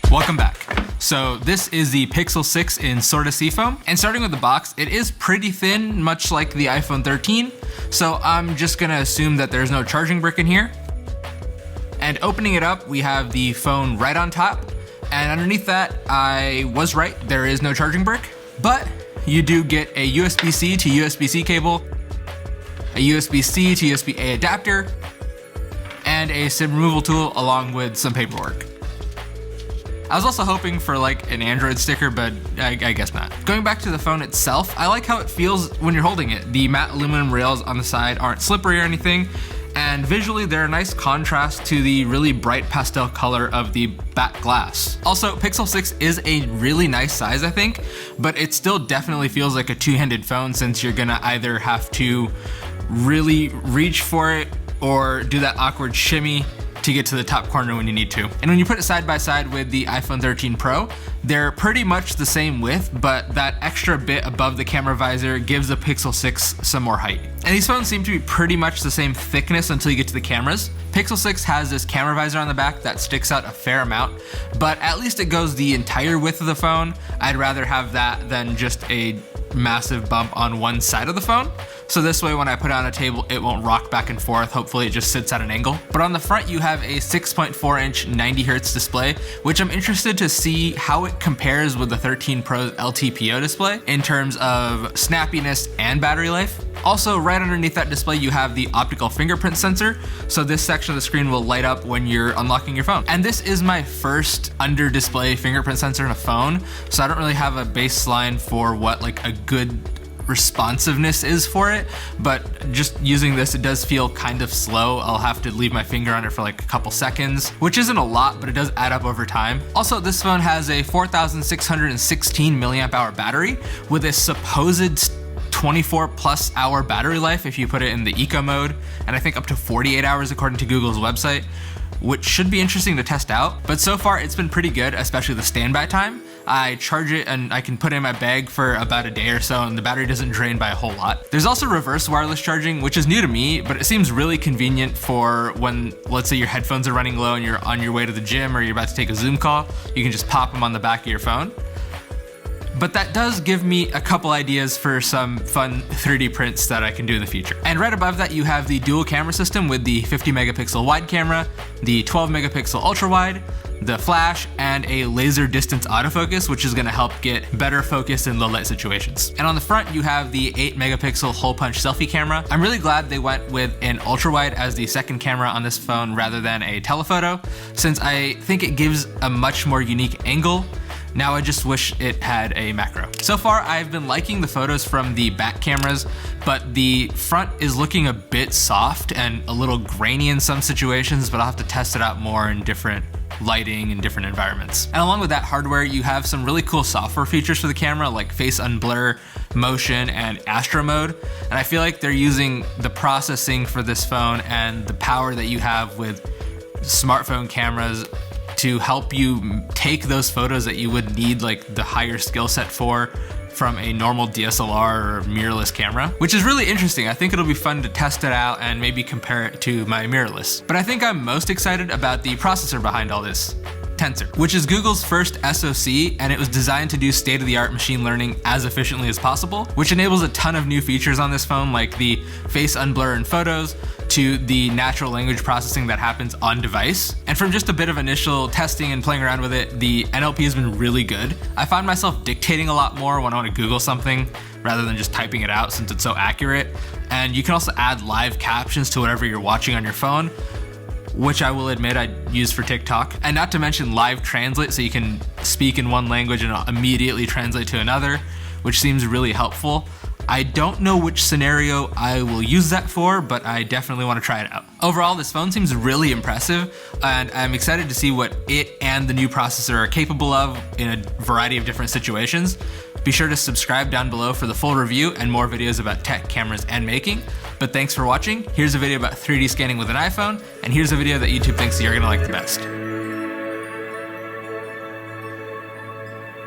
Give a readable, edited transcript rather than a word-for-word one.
Welcome back. So this is the Pixel 6 in Sorta Seafoam, and starting with the box, it is pretty thin, much like the iPhone 13, so I'm just gonna assume that there's no charging brick in here. And opening it up, we have the phone right on top, and underneath that, I was right, there is no charging brick, but you do get a USB-C to USB-C cable, a USB-C to USB-A adapter, and a SIM removal tool along with some paperwork. I was also hoping for like an Android sticker, but I guess not. Going back to the phone itself, I like how it feels when you're holding it. The matte aluminum rails on the side aren't slippery or anything, and visually they're a nice contrast to the really bright pastel color of the back glass. Also, Pixel 6 is a really nice size, I think, but it still definitely feels like a two-handed phone since you're gonna either have to really reach for it or do that awkward shimmy to get to the top corner when you need to. And when you put it side by side with the iPhone 13 Pro, they're pretty much the same width, but that extra bit above the camera visor gives the Pixel 6 some more height. And these phones seem to be pretty much the same thickness until you get to the cameras. Pixel 6 has this camera visor on the back that sticks out a fair amount, but at least it goes the entire width of the phone. I'd rather have that than just a massive bump on one side of the phone. So this way when I put it on a table, it won't rock back and forth. Hopefully it just sits at an angle. But on the front, you have a 6.4 inch 90 Hz display, which I'm interested to see how it compares with the 13 Pro's LTPO display in terms of snappiness and battery life. Also, right underneath that display, you have the optical fingerprint sensor. So this section of the screen will light up when you're unlocking your phone. And this is my first under display fingerprint sensor in a phone. So I don't really have a baseline for what like a good responsiveness is for it, but just using this, it does feel kind of slow. I'll have to leave my finger on it for like a couple seconds, which isn't a lot, but it does add up over time. Also, this phone has a 4,616 milliamp hour battery with a supposed 24 plus hour battery life if you put it in the eco mode, and I think up to 48 hours according to Google's website, which should be interesting to test out. But so far it's been pretty good, especially the standby time. I charge it and I can put it in my bag for about a day or so, and the battery doesn't drain by a whole lot. There's also reverse wireless charging, which is new to me, but it seems really convenient for when, let's say your headphones are running low and you're on your way to the gym or you're about to take a Zoom call, you can just pop them on the back of your phone. But that does give me a couple ideas for some fun 3D prints that I can do in the future. And right above that, you have the dual camera system with the 50 megapixel wide camera, the 12 megapixel ultra wide, the flash, and a laser distance autofocus, which is gonna help get better focus in low light situations. And on the front, you have the 8 megapixel hole punch selfie camera. I'm really glad they went with an ultra wide as the second camera on this phone rather than a telephoto, since I think it gives a much more unique angle. Now I just wish it had a macro. So far, I've been liking the photos from the back cameras, but the front is looking a bit soft and a little grainy in some situations, but I'll have to test it out more in different lighting and different environments. And along with that hardware, you have some really cool software features for the camera like face unblur, motion, and astro mode. And I feel like they're using the processing for this phone and the power that you have with smartphone cameras to help you take those photos that you would need like the higher skill set for from a normal DSLR or mirrorless camera, which is really interesting. I think it'll be fun to test it out and maybe compare it to my mirrorless. But I think I'm most excited about the processor behind all this, Tensor, which is Google's first SoC, and it was designed to do state-of-the-art machine learning as efficiently as possible, which enables a ton of new features on this phone, like the face unblur in photos, to the natural language processing that happens on device. And from just a bit of initial testing and playing around with it, the NLP has been really good. I find myself dictating a lot more when I want to Google something rather than just typing it out since it's so accurate. And you can also add live captions to whatever you're watching on your phone, which I will admit I use for TikTok. And not to mention live translate, so you can speak in one language and it'll immediately translate to another, which seems really helpful. I don't know which scenario I will use that for, but I definitely want to try it out. Overall, this phone seems really impressive, and I'm excited to see what it and the new processor are capable of in a variety of different situations. Be sure to subscribe down below for the full review and more videos about tech, cameras, and making. But thanks for watching. Here's a video about 3D scanning with an iPhone, and here's a video that YouTube thinks you're gonna like the best.